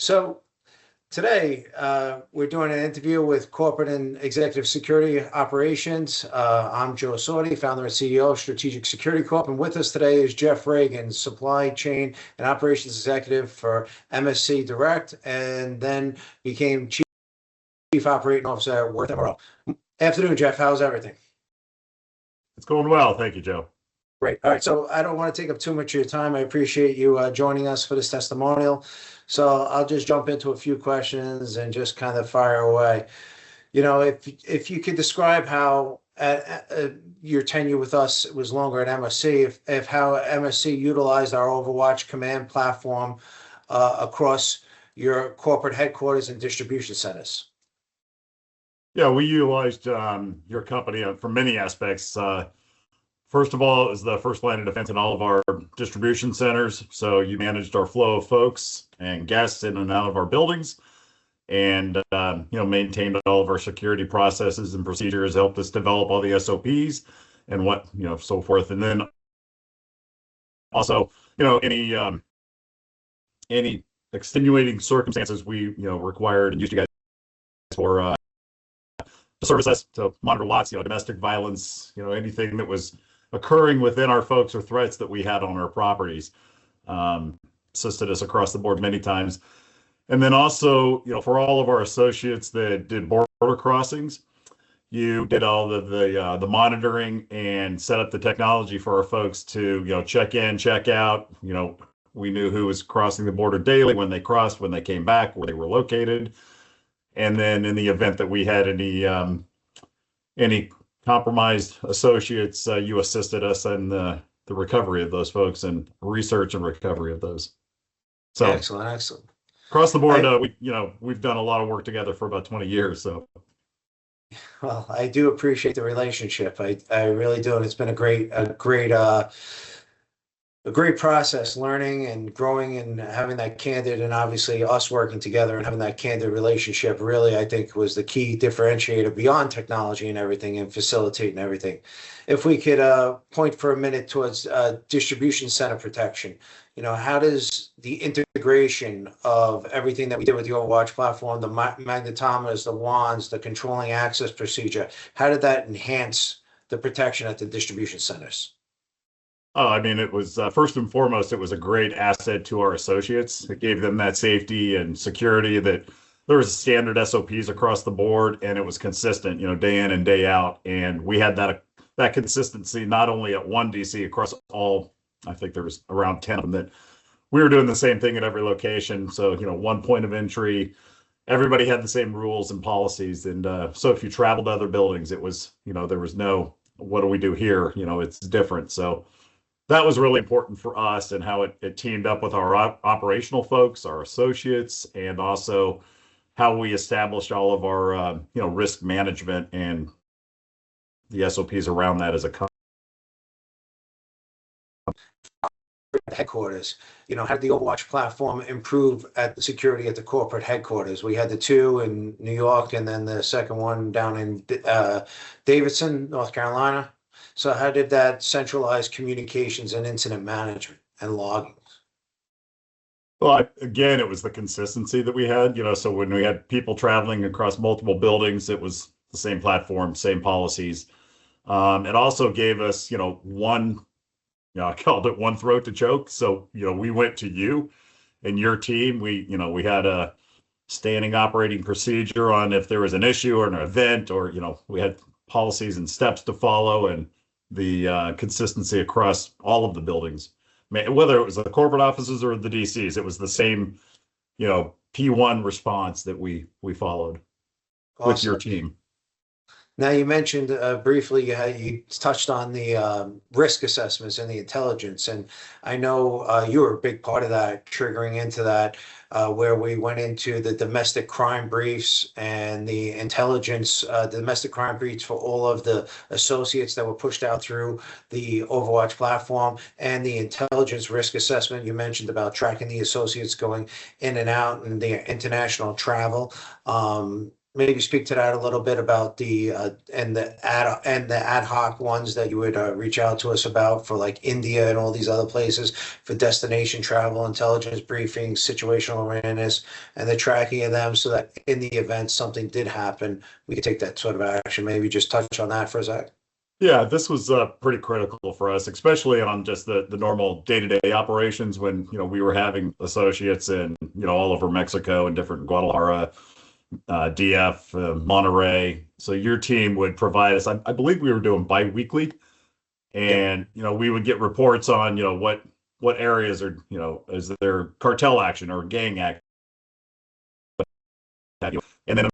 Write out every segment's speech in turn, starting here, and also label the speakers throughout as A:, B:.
A: So today we're doing an interview with Corporate and Executive Security Operations. I'm Joe Sordi, founder and CEO of Strategic Security Corp. And with us today is Jeff Reagan, Supply Chain and Operations Executive for MSC Direct, and then became Chief Operating Officer at Worth MRO. Afternoon, Jeff. How's everything?
B: It's going well. Thank you, Joe.
A: Great. All right. So I don't want to take up too much of your time. I appreciate you joining us for this testimonial. So I'll just jump into a few questions and just kind of fire away. You know, if you could describe how your tenure with us was longer at MSC, if how MSC utilized our Overwatch command platform across your corporate headquarters and distribution centers.
B: Yeah, we utilized your company for many aspects. First of all, it was the first line of defense in all of our distribution centers. So you managed our flow of folks and guests in and out of our buildings, and maintained all of our security processes and procedures, helped us develop all the SOPs and so forth. And then also, any extenuating circumstances we required and used you guys for to service us, to monitor lots, domestic violence, anything that was occurring within our folks or threats that we had on our properties. Assisted us across the board many times. And then also, for all of our associates that did border crossings, you did all of the monitoring and set up the technology for our folks to, check in, check out. We knew who was crossing the border daily, when they crossed, when they came back, where they were located. And then in the event that we had any compromised associates, you assisted us in the recovery of those folks and research and recovery of those. So
A: excellent.
B: Across the board, we've done a lot of work together for about 20 years. So,
A: well, I do appreciate the relationship. I really do, and it's been a great process, learning and growing and having that candid, and obviously us working together and having that candid relationship really, I think, was the key differentiator beyond technology and everything and facilitating everything. If we could point for a minute towards distribution center protection, how does the integration of everything that we did with the Overwatch platform, the magnetometers, the wands, the controlling access procedure, how did that enhance the protection at the distribution centers?
B: It was first and foremost, it was a great asset to our associates. It gave them that safety and security, that there was standard SOPs across the board, and it was consistent, day in and day out. And we had that consistency not only at one DC, across all, I think there was around 10 of them, that we were doing the same thing at every location. So, one point of entry, everybody had the same rules and policies. And so if you traveled to other buildings, it was, there was no, what do we do here? It's different. So that was really important for us, and how it teamed up with our operational folks, our associates, and also how we established all of our risk management and the SOPs around that as a company.
A: Headquarters, how did the Overwatch platform improve at the security at the corporate headquarters? We had the two in New York, and then the second one down in Davidson, North Carolina. So how did that centralize communications and incident management and logging?
B: Well, again, it was the consistency that we had, so when we had people traveling across multiple buildings, it was the same platform, same policies. It also gave us, one, I called it one throat to choke. So, we went to you and your team. We had a standing operating procedure on if there was an issue or an event, or, we had policies and steps to follow, and the consistency across all of the buildings, whether it was the corporate offices or the DCs, it was the same, P1 response that we followed. Awesome. With your team.
A: Now, you mentioned briefly, you touched on the risk assessments and the intelligence, and I know you were a big part of that, triggering into that, where we went into the domestic crime briefs and the intelligence, domestic crime briefs for all of the associates that were pushed out through the Overwatch platform, and the intelligence risk assessment you mentioned about tracking the associates going in and out and their international travel. maybe speak to that a little bit about the ad hoc ones that you would reach out to us about for like India and all these other places for destination travel, intelligence briefings, situational awareness, and the tracking of them so that in the event something did happen, we could take that sort of action. Maybe just touch on that for a sec.
B: Yeah, this was pretty critical for us, especially on just the normal day-to-day operations when, we were having associates in, all over Mexico and different Guadalajara, DF, Monterey. So your team would provide us, I believe we were doing biweekly,
A: Yep.
B: and, we would get reports on, what areas are, is there cartel action or gang action, and then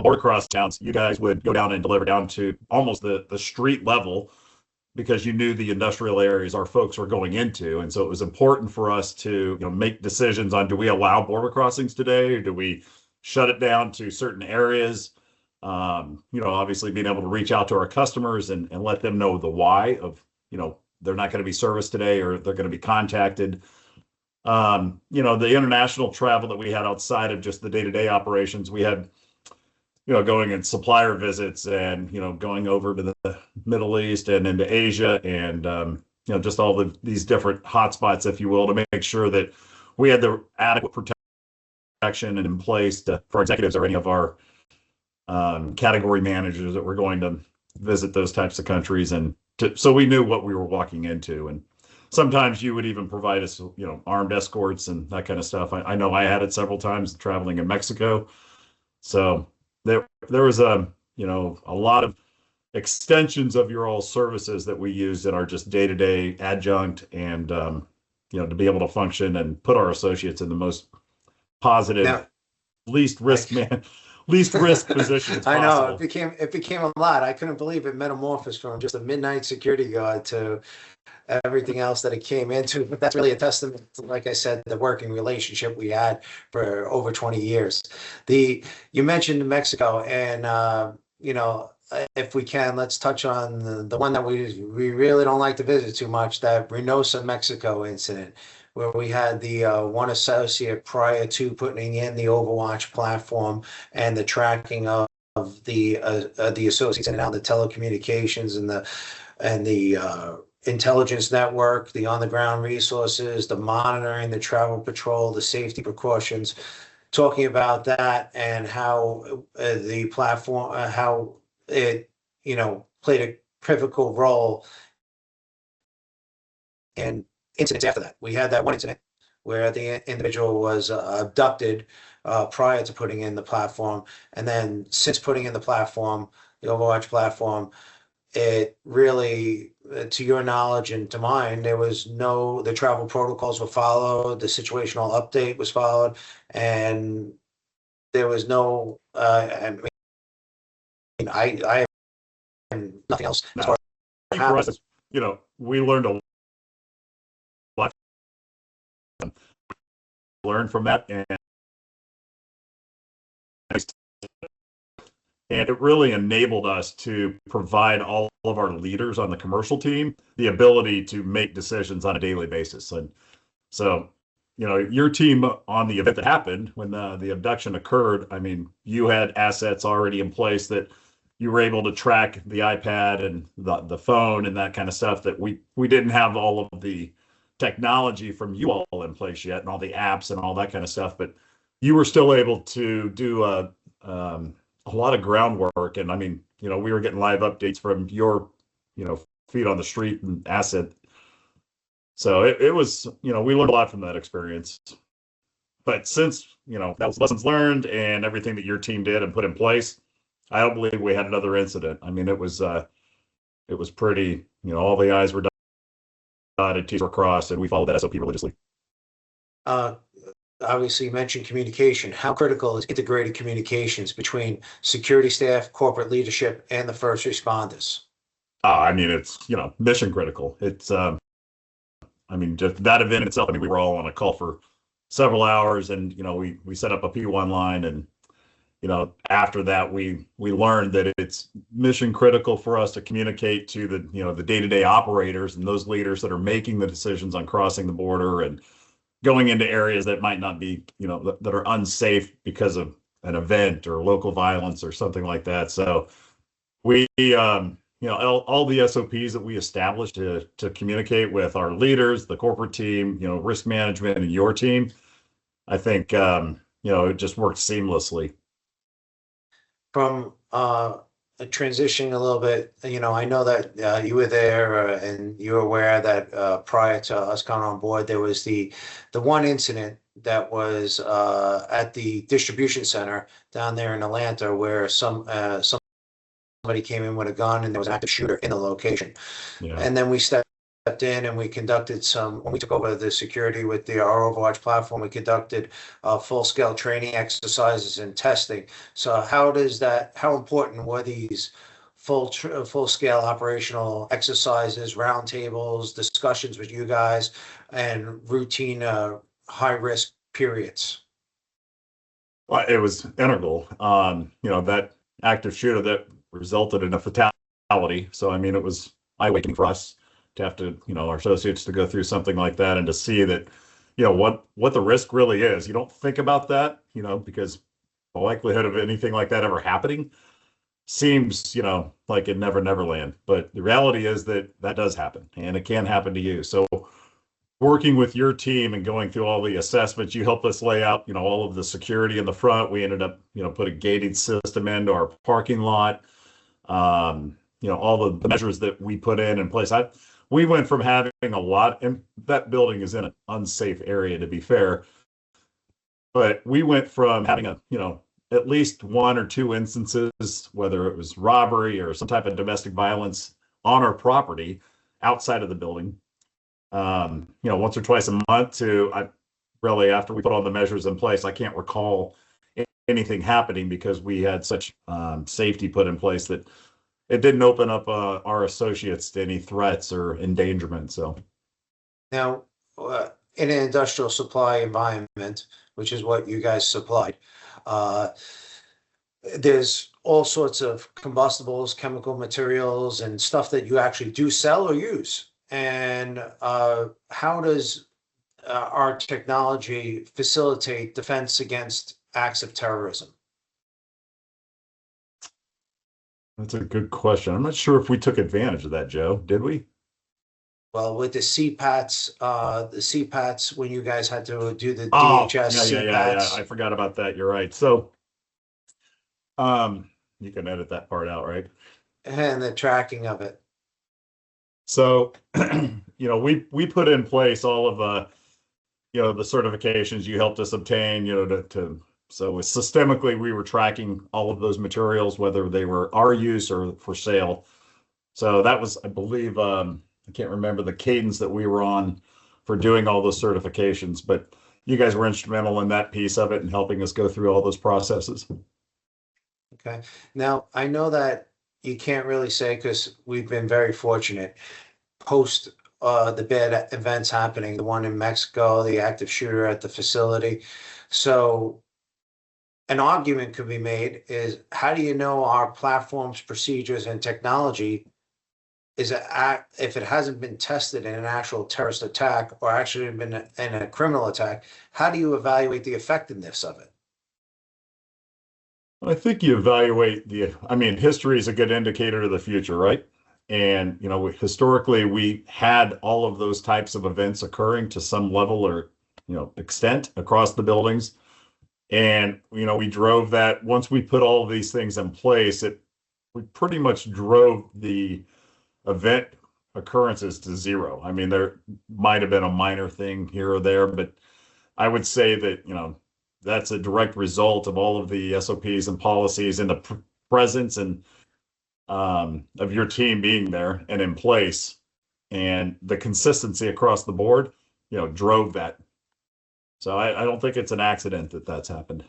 B: border cross towns, you guys would go down and deliver down to almost the street level because you knew the industrial areas our folks were going into. And so it was important for us to, make decisions on, do we allow border crossings today, or do we shut it down to certain areas? Obviously being able to reach out to our customers and let them know the why of, they're not going to be serviced today or they're going to be contacted. The international travel that we had outside of just the day-to-day operations, we had, going in supplier visits and, going over to the Middle East and into Asia and, just all these different hotspots, if you will, to make sure that we had the adequate protection and in place for executives or any of our category managers that were going to visit those types of countries. And so we knew what we were walking into. And sometimes you would even provide us, armed escorts and that kind of stuff. I know I had it several times traveling in Mexico. So there was a lot of extensions of your all services that we used in our just day-to-day adjunct and to be able to function and put our associates in the most positive,
A: Now,
B: least
A: I,
B: risk positions
A: I know
B: possible.
A: it became a lot. I couldn't believe it metamorphosed from just a midnight security guard to everything else that it came into. But that's really a testament to, like I said, the working relationship we had for over 20 years. You mentioned Mexico, and if we can, let's touch on the one that we really don't like to visit too much, that Reynosa, Mexico incident, where we had the one associate prior to putting in the Overwatch platform and the tracking of the associates and now the telecommunications and the intelligence network, the on-the-ground resources, the monitoring, the travel patrol, the safety precautions, talking about that and how the platform, how it, played a critical role in incidents after that. We had that one incident where the individual was abducted prior to putting in the platform. And then since putting in the platform, the Overwatch platform, it really, to your knowledge and to mine, the travel protocols were followed, the situational update was followed, and there was no, I have nothing else as
B: Now,
A: far as what
B: for us,
A: happened.
B: we learned a lot, learned from that, and it really enabled us to provide all of our leaders on the commercial team the ability to make decisions on a daily basis. And so, your team on the event that happened when the abduction occurred, I mean, you had assets already in place that you were able to track the iPad and the phone and that kind of stuff that we didn't have all of the technology from you all in place yet and all the apps and all that kind of stuff. But you were still able to do a lot of groundwork. And I mean, we were getting live updates from your, feet on the street and asset. So it was, we learned a lot from that experience. But since, that was lessons learned and everything that your team did and put in place, I don't believe we had another incident. I mean, it was pretty, all the I's were dotted, T's were crossed, and we followed that SOP religiously.
A: Uh, Obviously, you mentioned communication. How critical is integrated communications between security staff, corporate leadership, and the first responders?
B: I mean, it's, mission critical. It's, I mean, just that event itself, I mean, we were all on a call for several hours and, we set up a P1 line and, after that, we learned that it's mission critical for us to communicate to the day-to-day operators and those leaders that are making the decisions on crossing the border and going into areas that might not be, that are unsafe because of an event or local violence or something like that. So we, all the SOPs that we established to communicate with our leaders, the corporate team, risk management, and your team, I think, it just worked seamlessly.
A: From transitioning a little bit, I know that you were there and you're aware that prior to us coming on board, there was the one incident that was at the distribution center down there in Atlanta where somebody came in with a gun and there was an active shooter in the location.
B: Yeah.
A: And then we stepped in and we conducted when we took over the security with our Overwatch platform, we conducted full-scale training exercises and testing. So how important were these full-scale operational exercises, roundtables, discussions with you guys, and routine high-risk periods?
B: Well, it was integral. That active shooter that resulted in a fatality. So, I mean, it was eye-awakening for us to have to, our associates to go through something like that and to see that, what the risk really is. You don't think about that, because the likelihood of anything like that ever happening seems, like it never land. But the reality is that does happen and it can happen to you. So working with your team and going through all the assessments, you helped us lay out, all of the security in the front. We ended up, put a gated system into our parking lot. All the measures that we put in place. We went from having a lot, and that building is in an unsafe area, to be fair. But we went from having at least one or two instances, whether it was robbery or some type of domestic violence on our property outside of the building, once or twice a month to really, after we put all the measures in place, I can't recall anything happening because we had such safety put in place that it didn't open up our associates to any threats or endangerment. So
A: Now, in an industrial supply environment, which is what you guys supplied, there's all sorts of combustibles, chemical materials, and stuff that you actually do sell or use. And how does our technology facilitate defense against acts of terrorism?
B: that's a good question. I'm not sure if we took advantage of that, Joe. Did we?
A: Well, with the CPATs, when you guys had to do the
B: Oh,
A: DHS
B: yeah.
A: CPATs
B: I forgot about that. You're right. So, you can edit that part out, right?
A: and the tracking of it.
B: So, we put in place all of the certifications you helped us obtain, so systemically we were tracking all of those materials, whether they were our use or for sale. So that was, I believe, I can't remember the cadence that we were on for doing all those certifications, but you guys were instrumental in that piece of it and helping us go through all those processes.
A: Okay. Now, I know that you can't really say because we've been very fortunate post the bad events happening, the one in Mexico, the active shooter at the facility. So an argument could be made is how do you know our platforms, procedures, and technology if it hasn't been tested in an actual terrorist attack or actually been in a criminal attack, how do you evaluate the effectiveness of it?
B: I think you evaluate history is a good indicator of the future, right? And, historically, we had all of those types of events occurring to some level or, extent across the buildings. And, we drove that once we put all of these things in place, we pretty much drove the event occurrences to zero. I mean, there might have been a minor thing here or there, but I would say that, that's a direct result of all of the SOPs and policies and the presence and of your team being there and in place, and the consistency across the board, drove that. So I don't think it's an accident that that's happened.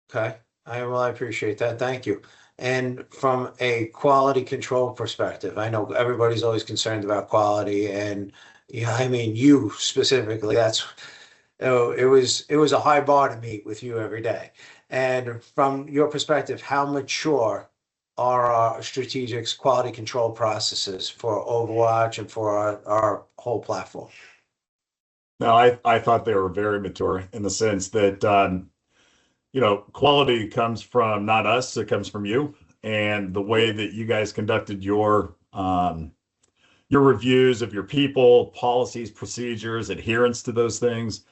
A: Okay. I appreciate that. Thank you. And from a quality control perspective, I know everybody's always concerned about quality, and I mean you specifically. It was a high bar to meet with you every day. And from your perspective, how mature are our strategic quality control processes for Overwatch and for our whole platform?
B: No, I thought they were very mature in the sense that quality comes from not us, it comes from you. And the way that you guys conducted your reviews of your people, policies, procedures, adherence to those things,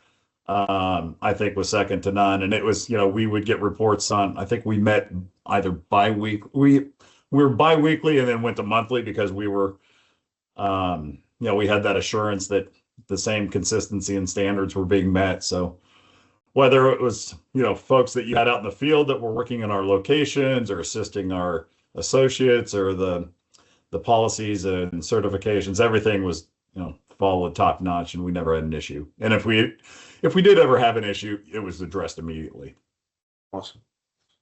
B: I think was second to none. And it was, we would get reports on, I think we met either bi-week, we were bi-weekly and then went to monthly because we were, we had that assurance that the same consistency and standards were being met. So whether it was, folks that you had out in the field that were working in our locations or assisting our associates or the policies and certifications, everything was, followed top notch, and we never had an issue. And if we did ever have an issue, it was addressed immediately.
A: Awesome.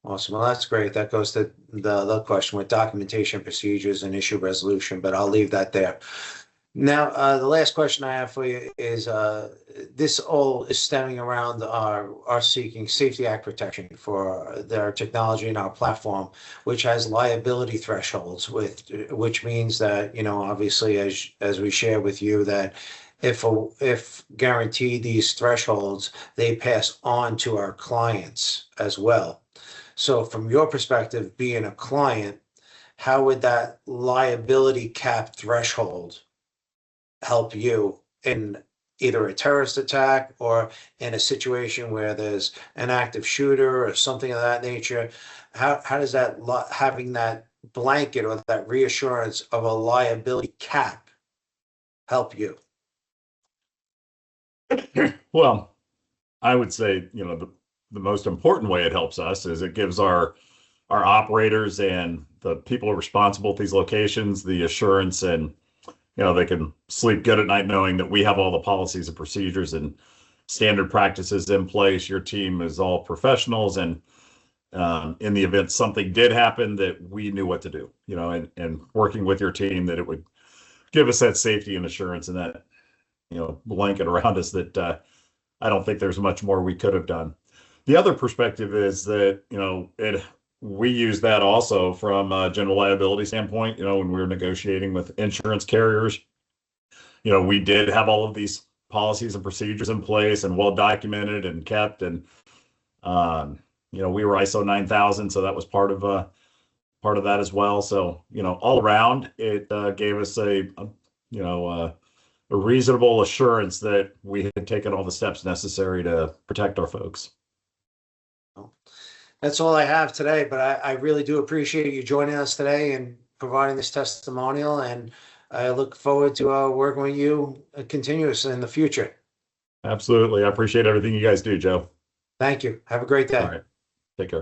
A: Awesome. Well, that's great. That goes to the question with documentation, procedures, and issue resolution, but I'll leave that there. Now, the last question I have for you is, this all is stemming around our seeking Safety Act protection for our technology and our platform, which has liability thresholds, which means that, obviously, as we share with you, that if guaranteed these thresholds, they pass on to our clients as well. So from your perspective, being a client, how would that liability cap threshold help you in either a terrorist attack or in a situation where there's an active shooter or something of that nature? How does that having that blanket or that reassurance of a liability cap help you?
B: Well, I would say, the most important way it helps us is it gives our operators and the people responsible at these locations the assurance, and they can sleep good at night knowing that we have all the policies and procedures and standard practices in place. Your team is all professionals, and in the event something did happen, that we knew what to do, and working with your team, that it would give us that safety and assurance and that, blanket around us that I don't think there's much more we could have done. The other perspective is that, we use that also from a general liability standpoint. When we were negotiating with insurance carriers, we did have all of these policies and procedures in place and well documented and kept. And, we were ISO 9000, so that was part of that as well. So, all around, it gave us a reasonable assurance that we had taken all the steps necessary to protect our folks.
A: That's all I have today, but I really do appreciate you joining us today and providing this testimonial, and I look forward to working with you continuously in the future.
B: Absolutely. I appreciate everything you guys do, Joe.
A: Thank you. Have a great day.
B: All right. Take care.